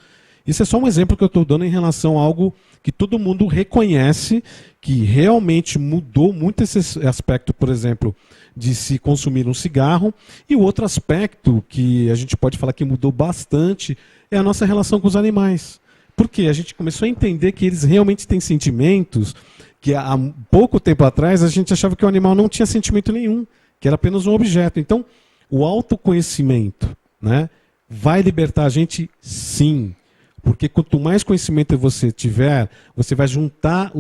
Speaker 2: Isso é só um exemplo que eu estou dando em relação a algo que todo mundo reconhece que realmente mudou muito esse aspecto, por exemplo, de se consumir um cigarro. E o outro aspecto que a gente pode falar que mudou bastante é a nossa relação com os animais. Porque a gente começou a entender que eles realmente têm sentimentos, que há pouco tempo atrás a gente achava que o animal não tinha sentimento nenhum, que era apenas um objeto. Então, o autoconhecimento, né, vai libertar a gente, sim. Porque quanto mais conhecimento você tiver, você vai juntar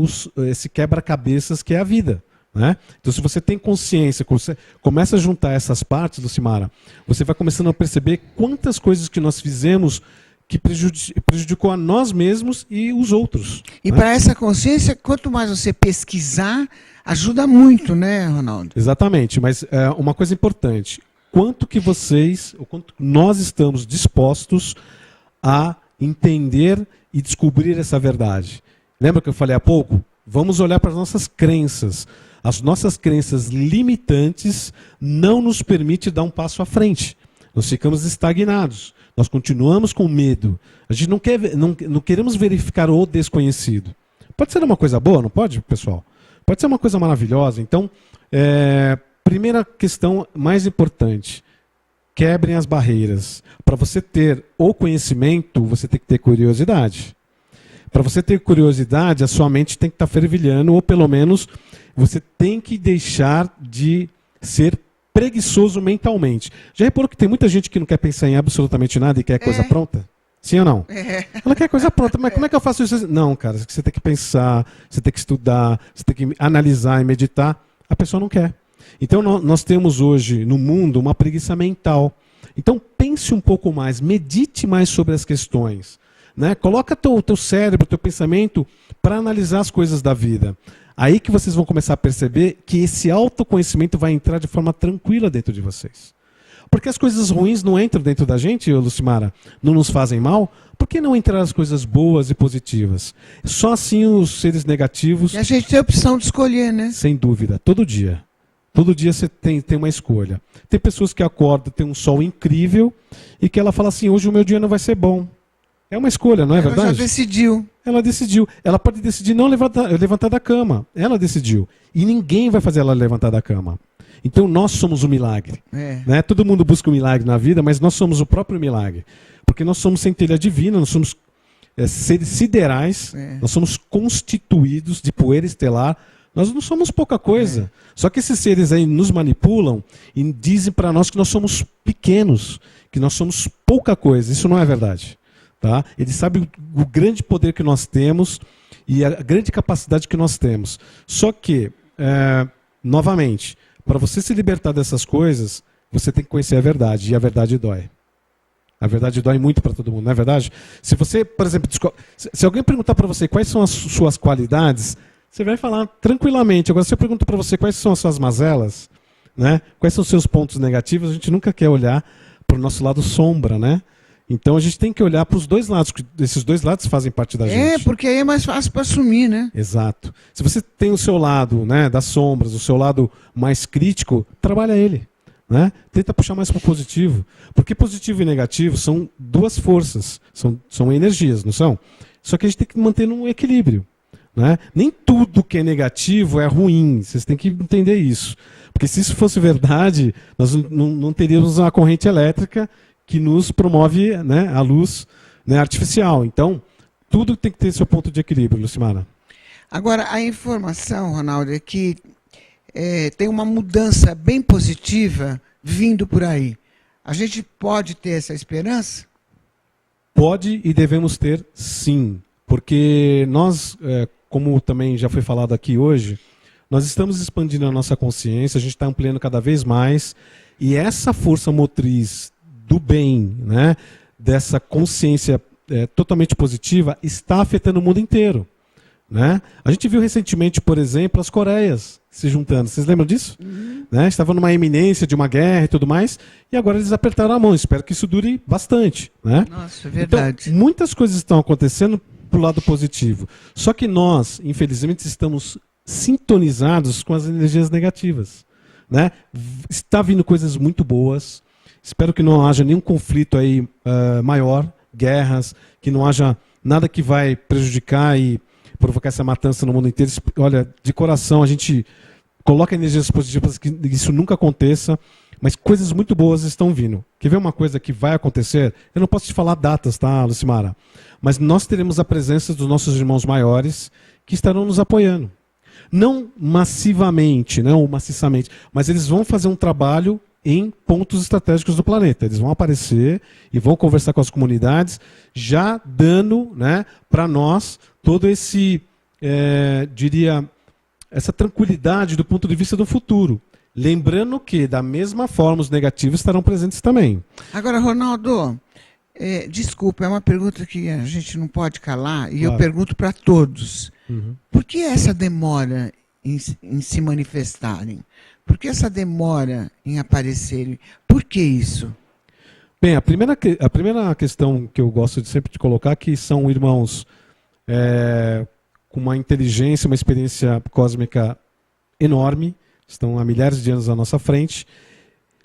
Speaker 2: esse quebra-cabeças que é a vida. Né? Então, se você tem consciência, você começa a juntar essas partes, Lucimara, você vai começando a perceber quantas coisas que nós fizemos que prejudicou a nós mesmos e os outros.
Speaker 1: E para essa consciência, quanto mais você pesquisar, ajuda muito, né, Ronaldo?
Speaker 2: Exatamente, mas uma coisa importante, quanto nós estamos dispostos a entender e descobrir essa verdade. Lembra que eu falei há pouco? Vamos olhar para as nossas crenças. As nossas crenças limitantes não nos permitem dar um passo à frente. Nós ficamos estagnados. Nós continuamos com medo. A gente não queremos verificar o desconhecido. Pode ser uma coisa boa, não pode, pessoal? Pode ser uma coisa maravilhosa. Então, primeira questão mais importante. Quebrem as barreiras. Para você ter o conhecimento, você tem que ter curiosidade. Para você ter curiosidade, a sua mente tem que estar fervilhando, ou pelo menos você tem que deixar de ser preguiçoso mentalmente. Já reparou que tem muita gente que não quer pensar em absolutamente nada e quer coisa pronta? Sim ou não? Ela quer coisa pronta, mas como é que eu faço isso? Não, cara, você tem que pensar, você tem que estudar, você tem que analisar e meditar. A pessoa não quer. Então nós temos hoje no mundo uma preguiça mental. Então pense um pouco mais, medite mais sobre as questões. Né? Coloca teu cérebro, teu pensamento para analisar as coisas da vida. Aí que vocês vão começar a perceber que esse autoconhecimento vai entrar de forma tranquila dentro de vocês. Porque as coisas ruins não entram dentro da gente, Lucimara, não nos fazem mal. Por que não entrar as coisas boas e positivas? Só assim os seres negativos...
Speaker 1: E a gente tem a opção de escolher, né?
Speaker 2: Sem dúvida, todo dia. Todo dia você tem uma escolha. Tem pessoas que acordam, tem um sol incrível, e que ela fala assim, hoje o meu dia não vai ser bom. É uma escolha, não é verdade?
Speaker 1: Ela já decidiu.
Speaker 2: Ela decidiu. Ela pode decidir não levantar da cama. Ela decidiu. E ninguém vai fazer ela levantar da cama. Então nós somos o milagre. Né? Todo mundo busca um milagre na vida, mas nós somos o próprio milagre. Porque nós somos centelha divina, nós somos seres siderais, nós somos constituídos de poeira estelar. Nós não somos pouca coisa. Só que esses seres aí nos manipulam e dizem para nós que nós somos pequenos, que nós somos pouca coisa. Isso não é verdade. Tá? Eles sabem o grande poder que nós temos e a grande capacidade que nós temos. Só que, novamente, para você se libertar dessas coisas, você tem que conhecer a verdade. E a verdade dói. A verdade dói muito para todo mundo, não é verdade? Se você, por exemplo, se alguém perguntar para você quais são as suas qualidades, você vai falar tranquilamente. Agora, se eu pergunto para você quais são as suas mazelas, né? Quais são os seus pontos negativos, a gente nunca quer olhar para o nosso lado sombra, né? Então a gente tem que olhar para os dois lados, porque esses dois lados fazem parte da gente.
Speaker 1: Porque aí é mais fácil para assumir, né?
Speaker 2: Exato. Se você tem o seu lado, né, das sombras, o seu lado mais crítico, trabalha ele. Né? Tenta puxar mais para o positivo. Porque positivo e negativo são duas forças, são energias, não são? Só que a gente tem que manter um equilíbrio. Né? Nem tudo que é negativo é ruim, vocês têm que entender isso. Porque se isso fosse verdade, nós não teríamos uma corrente elétrica que nos promove, né, a luz, né, artificial. Então, tudo tem que ter seu ponto de equilíbrio, Lucimara.
Speaker 1: Agora, a informação, Ronaldo, é que tem uma mudança bem positiva vindo por aí. A gente pode ter essa esperança?
Speaker 2: Pode e devemos ter, sim. Porque nós, como também já foi falado aqui hoje, nós estamos expandindo a nossa consciência, a gente está ampliando cada vez mais, e essa força motriz do bem, né, dessa consciência totalmente positiva, está afetando o mundo inteiro. Né? A gente viu recentemente, por exemplo, as Coreias se juntando. Vocês lembram disso? Uhum. Né? Estavam numa iminência de uma guerra e tudo mais, e agora eles apertaram a mão. Espero que isso dure bastante. Né?
Speaker 1: Nossa, é verdade.
Speaker 2: Então, muitas coisas estão acontecendo pro lado positivo. Só que nós, infelizmente, estamos sintonizados com as energias negativas. Né? Está vindo coisas muito boas. Espero que não haja nenhum conflito aí maior, guerras, que não haja nada que vai prejudicar e provocar essa matança no mundo inteiro. Olha, de coração, a gente coloca energias positivas para que isso nunca aconteça, mas coisas muito boas estão vindo. Quer ver uma coisa que vai acontecer? Eu não posso te falar datas, tá, Lucimara? Mas nós teremos a presença dos nossos irmãos maiores que estarão nos apoiando. Não massivamente, não maciçamente, mas eles vão fazer um trabalho em pontos estratégicos do planeta. Eles vão aparecer e vão conversar com as comunidades, já dando, né, para nós todo esse, essa tranquilidade do ponto de vista do futuro. Lembrando que, da mesma forma, os negativos estarão presentes também.
Speaker 1: Agora, Ronaldo, desculpa, é uma pergunta que a gente não pode calar, e claro, eu pergunto para todos. Uhum. Por que essa demora em se manifestarem? Por que essa demora em aparecerem? Por que isso?
Speaker 2: Bem, a primeira questão que eu gosto de sempre de colocar é que são irmãos com uma inteligência, uma experiência cósmica enorme, estão há milhares de anos à nossa frente.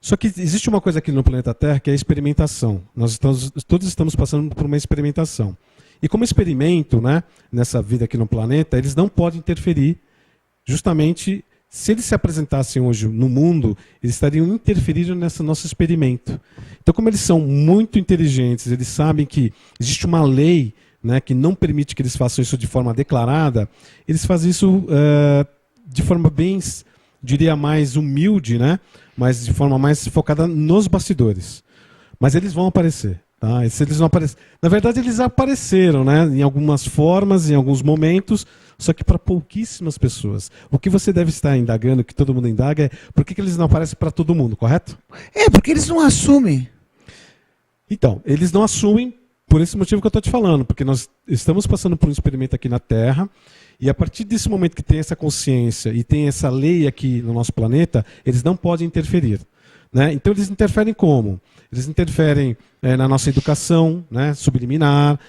Speaker 2: Só que existe uma coisa aqui no planeta Terra que é a experimentação. Todos estamos passando por uma experimentação. E como experimento, né, nessa vida aqui no planeta, eles não podem interferir justamente. Se eles se apresentassem hoje no mundo, eles estariam interferindo nesse nosso experimento. Então, como eles são muito inteligentes, eles sabem que existe uma lei, né, que não permite que eles façam isso de forma declarada, eles fazem isso de forma bem diria, mais humilde, né? Mas de forma mais focada nos bastidores. Mas eles vão aparecer. Tá? E se eles não aparecerem... Na verdade, eles apareceram, né? Em algumas formas, em alguns momentos, só que para pouquíssimas pessoas. O que você deve estar indagando, que todo mundo indaga, é por que eles não aparecem para todo mundo, correto?
Speaker 1: Porque eles não assumem.
Speaker 2: Então, eles não assumem por esse motivo que eu estou te falando, porque nós estamos passando por um experimento aqui na Terra, e a partir desse momento que tem essa consciência e tem essa lei aqui no nosso planeta, eles não podem interferir. Né? Então eles interferem como? Eles interferem na nossa educação, né, subliminar,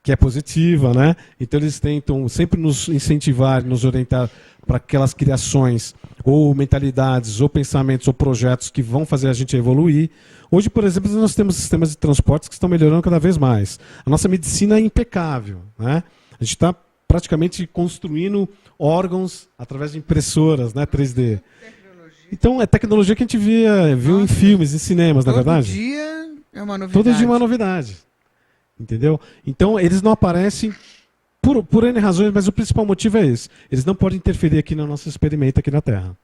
Speaker 2: que é positiva, né? Então eles tentam sempre nos incentivar, nos orientar para aquelas criações, ou mentalidades, ou pensamentos, ou projetos que vão fazer a gente evoluir. Hoje, por exemplo, nós temos sistemas de transportes que estão melhorando cada vez mais. A nossa medicina é impecável, né? A gente está praticamente construindo órgãos através de impressoras, né, 3D. Então é tecnologia que a gente viu em filmes, em cinemas, na verdade?
Speaker 1: Todo dia é uma novidade.
Speaker 2: Todo dia é uma novidade. Entendeu? Então eles não aparecem por N razões, mas o principal motivo é esse. Eles não podem interferir aqui no nosso experimento aqui na Terra.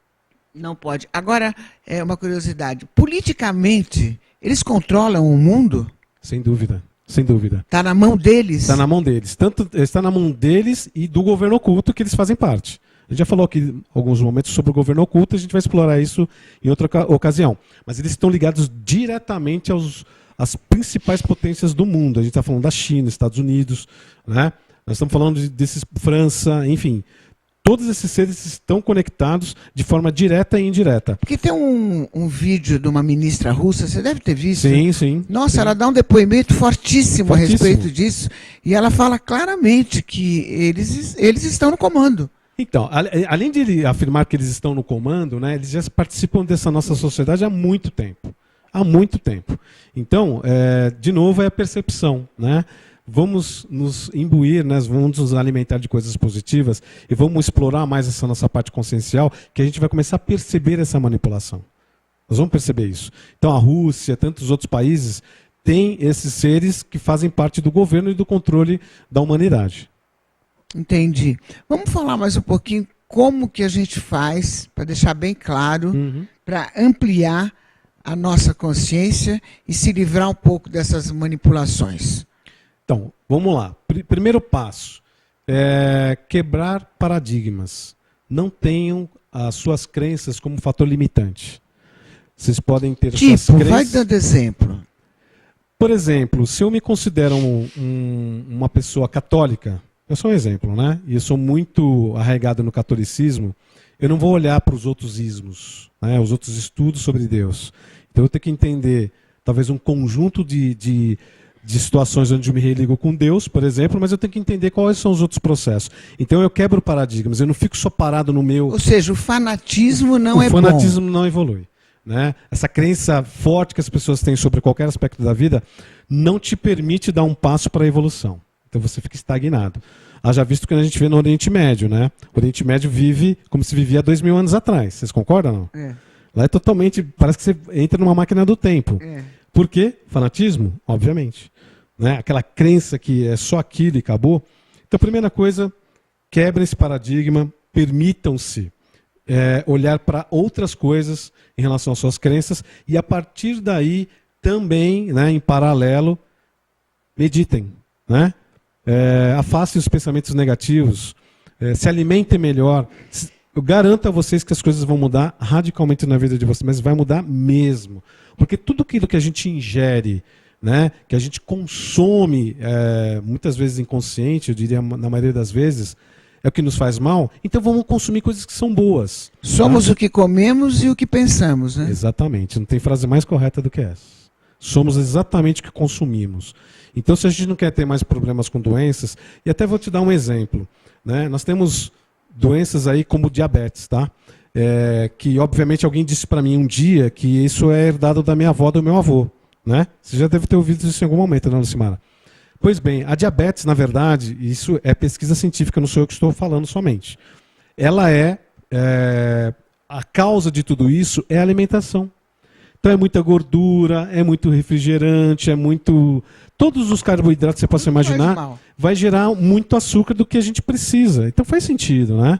Speaker 1: Não pode. Agora, é uma curiosidade. Politicamente, eles controlam o mundo?
Speaker 2: Sem dúvida. Sem dúvida.
Speaker 1: Está na mão deles?
Speaker 2: Está na mão deles. Tanto está na mão deles e do governo oculto que eles fazem parte. A gente já falou aqui em alguns momentos sobre o governo oculto, a gente vai explorar isso em outra ocasião. Mas eles estão ligados diretamente às principais potências do mundo. A gente está falando da China, Estados Unidos, né? Nós estamos falando desses França, enfim. Todos esses seres estão conectados de forma direta e indireta.
Speaker 1: Porque tem um vídeo de uma ministra russa, você deve ter visto.
Speaker 2: Sim, sim.
Speaker 1: Nossa,
Speaker 2: sim.
Speaker 1: Ela dá um depoimento fortíssimo a respeito disso. E ela fala claramente que eles estão no comando.
Speaker 2: Então, além de ele afirmar que eles estão no comando, né, eles já participam dessa nossa sociedade há muito tempo. Há muito tempo. Então, de novo, é a percepção, né? Vamos nos imbuir, né? Vamos nos alimentar de coisas positivas e vamos explorar mais essa nossa parte consciencial, que a gente vai começar a perceber essa manipulação. Nós vamos perceber isso. Então a Rússia, tantos outros países, têm esses seres que fazem parte do governo e do controle da humanidade.
Speaker 1: Entendi. Vamos falar mais um pouquinho como que a gente faz, para deixar bem claro, para ampliar a nossa consciência e se livrar um pouco dessas manipulações.
Speaker 2: Então, vamos lá. Primeiro passo, quebrar paradigmas. Não tenham as suas crenças como fator limitante. Vocês podem ter suas crenças...
Speaker 1: vai dando exemplo.
Speaker 2: Por exemplo, se eu me considero uma pessoa católica, eu sou um exemplo, né? E eu sou muito arraigado no catolicismo, eu não vou olhar para os outros ismos, né? Os outros estudos sobre Deus. Então eu tenho que entender, talvez, um conjunto de situações onde eu me religo com Deus, por exemplo, mas eu tenho que entender quais são os outros processos. Então eu quebro paradigmas, eu não fico só parado no meu...
Speaker 1: Ou seja, o fanatismo não é bom.
Speaker 2: O fanatismo não evolui. Né? Essa crença forte que as pessoas têm sobre qualquer aspecto da vida não te permite dar um passo para a evolução. Então você fica estagnado. Haja visto que a gente vê no Oriente Médio, né? O Oriente Médio vive como se vivia 2000 anos atrás. Vocês concordam? Não?
Speaker 1: É.
Speaker 2: Lá é totalmente... Parece que você entra numa máquina do tempo.
Speaker 1: É.
Speaker 2: Por quê? Fanatismo? Obviamente. Né? Aquela crença que é só aquilo e acabou. Então, a primeira coisa, quebrem esse paradigma, permitam-se olhar para outras coisas em relação às suas crenças e, a partir daí, também, né, em paralelo, meditem. Né? Afastem os pensamentos negativos, se alimentem melhor. Eu garanto a vocês que as coisas vão mudar radicalmente na vida de vocês, mas vai mudar mesmo. Porque tudo aquilo que a gente ingere, né, que a gente consome, muitas vezes inconsciente, eu diria na maioria das vezes, é o que nos faz mal, então vamos consumir coisas que são boas.
Speaker 1: Somos
Speaker 2: tá?
Speaker 1: o que comemos e o que pensamos, né?
Speaker 2: Exatamente, não tem frase mais correta do que essa. Somos exatamente o que consumimos. Então, se a gente não quer ter mais problemas com doenças, e até vou te dar um exemplo, né? Nós temos doenças aí como diabetes, tá? Que obviamente alguém disse para mim um dia que isso é herdado da minha avó, do meu avô, né? Você já deve ter ouvido isso em algum momento, né, Lucimara? Pois bem, a diabetes, na verdade, isso é pesquisa científica, não sou eu que estou falando somente. Ela a causa de tudo isso é a alimentação. Então é muita gordura, é muito refrigerante, é muito... Todos os carboidratos que você possa imaginar, vai gerar muito açúcar do que a gente precisa. Então faz sentido, né?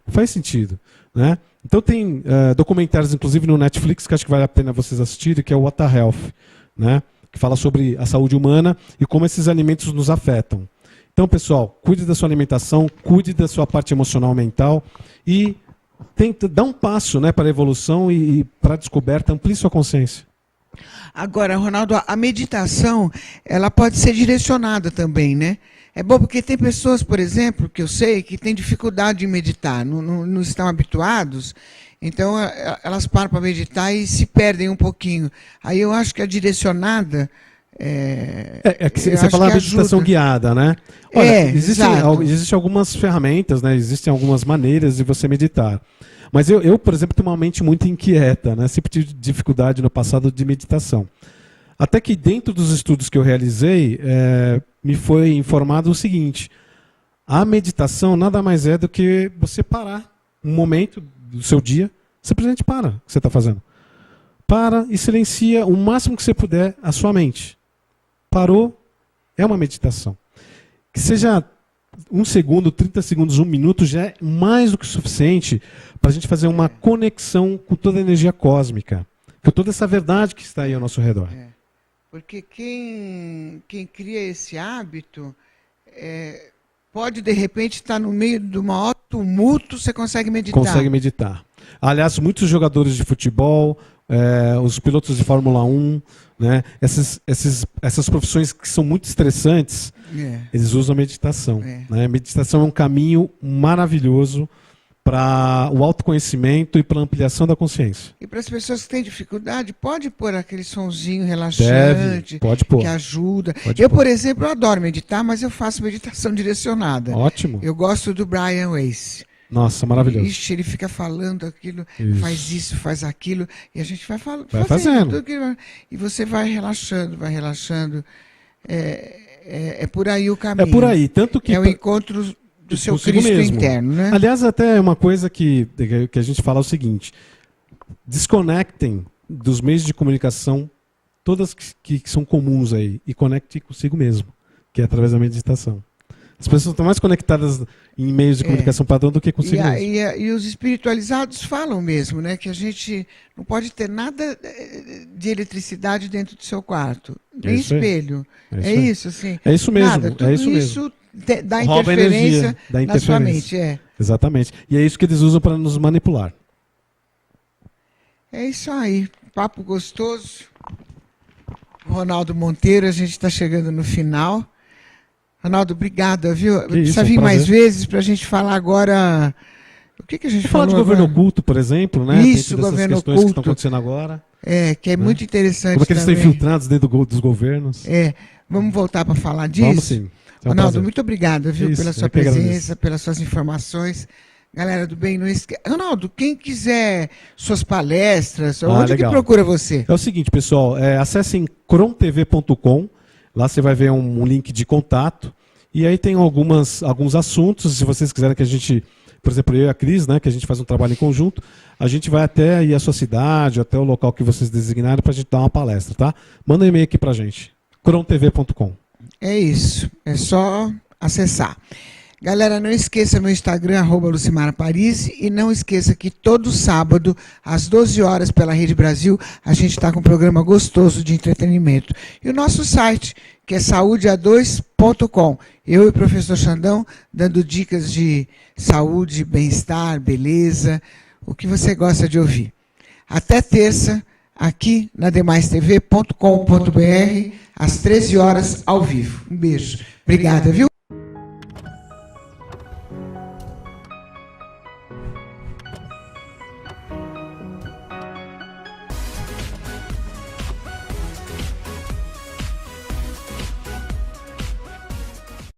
Speaker 2: Faz sentido. né? Então tem documentários, inclusive no Netflix, que acho que vale a pena vocês assistirem, que é o What the Health, né? Que fala sobre a saúde humana e como esses alimentos nos afetam. Então, pessoal, cuide da sua alimentação, cuide da sua parte emocional, mental e tenta dar um passo, né, para a evolução e para a descoberta, amplie sua consciência.
Speaker 1: Agora, Ronaldo, a meditação, ela pode ser direcionada também, né? É bom porque tem pessoas, por exemplo, que eu sei, que têm dificuldade de meditar, não estão habituados, então elas param para meditar e se perdem um pouquinho. Aí eu acho que a direcionada...
Speaker 2: que você fala meditação guiada, né? Olha, existem algumas ferramentas, né? Existem algumas maneiras de você meditar. Mas eu, por exemplo, tenho uma mente muito inquieta, né? Sempre tive dificuldade no passado de meditação. Até que dentro dos estudos que eu realizei, me foi informado o seguinte: a meditação nada mais é do que você parar um momento do seu dia, simplesmente para o que você está fazendo. Para e silencia o máximo que você puder a sua mente. Parou, é uma meditação. Que seja 1 segundo, 30 segundos, 1 minuto, já é mais do que suficiente para a gente fazer uma conexão com toda a energia cósmica, com toda essa verdade que está aí ao nosso redor.
Speaker 1: Porque quem cria esse hábito pode, de repente, estar no meio de um maior tumulto, você consegue meditar.
Speaker 2: Consegue meditar. Aliás, muitos jogadores de futebol, os pilotos de Fórmula 1, né, essas profissões que são muito estressantes, eles usam a meditação. Né? A meditação é um caminho maravilhoso para o autoconhecimento e para a ampliação da consciência.
Speaker 1: E para as pessoas que têm dificuldade, pode pôr aquele sonzinho relaxante,
Speaker 2: pode pôr.
Speaker 1: Que ajuda. Eu, por exemplo, eu adoro meditar, mas eu faço meditação direcionada.
Speaker 2: Ótimo.
Speaker 1: Eu gosto do Brian Weiss.
Speaker 2: Nossa, maravilhoso.
Speaker 1: Ixi, ele fica falando aquilo, faz isso, faz aquilo, e a gente vai
Speaker 2: fazendo.
Speaker 1: E você vai relaxando. É por aí o caminho.
Speaker 2: É por aí, tanto que...
Speaker 1: É o encontro do seu Cristo
Speaker 2: mesmo.
Speaker 1: interno, né?
Speaker 2: Aliás, até uma coisa que a gente fala é o seguinte: desconectem dos meios de comunicação todas que são comuns aí e conecte consigo mesmo, que é através da meditação. As pessoas estão mais conectadas em meios de comunicação padrão do que consigo mesmo.
Speaker 1: E os espiritualizados falam mesmo, né, que a gente não pode ter nada de eletricidade dentro do seu quarto, nem espelho. Isso, assim.
Speaker 2: É isso mesmo.
Speaker 1: Nada, tudo
Speaker 2: isso
Speaker 1: dá interferência na sua mente.
Speaker 2: Exatamente. E é isso que eles usam para nos manipular.
Speaker 1: É isso aí. Papo gostoso. Ronaldo Monteiro, a gente está chegando no final. Ronaldo, obrigada, viu? Precisa vir mais vezes para a gente falar agora. O que a gente falou?
Speaker 2: Falar de governo oculto, por exemplo, né?
Speaker 1: Isso, governo oculto.
Speaker 2: Que estão acontecendo agora.
Speaker 1: Que é muito interessante.
Speaker 2: Como é que eles estão
Speaker 1: também.
Speaker 2: infiltrados dentro dos governos?
Speaker 1: Vamos voltar para falar disso?
Speaker 2: Vamos sim.
Speaker 1: Ronaldo, muito obrigado, viu, pela sua presença, pelas suas informações. Galera do bem, não esqueça. Ronaldo, quem quiser suas palestras, onde que procura você?
Speaker 2: É o seguinte, pessoal, acessem crontv.com, lá você vai ver um link de contato, e aí tem alguns assuntos, se vocês quiserem que a gente, por exemplo, eu e a Cris, né, que a gente faz um trabalho em conjunto, a gente vai até aí a sua cidade, até o local que vocês designarem para a gente dar uma palestra, tá? Manda um e-mail aqui pra gente, crontv.com.
Speaker 1: É isso, é só acessar. Galera, não esqueça meu Instagram, @LucimarParis, e não esqueça que todo sábado, às 12 horas, pela Rede Brasil, a gente está com um programa gostoso de entretenimento. E o nosso site, que é saudeA2.com. Eu e o professor Xandão dando dicas de saúde, bem-estar, beleza, o que você gosta de ouvir. Até terça, aqui na demaistv.com.br, às 13 horas, ao vivo. Um beijo. Obrigada, viu?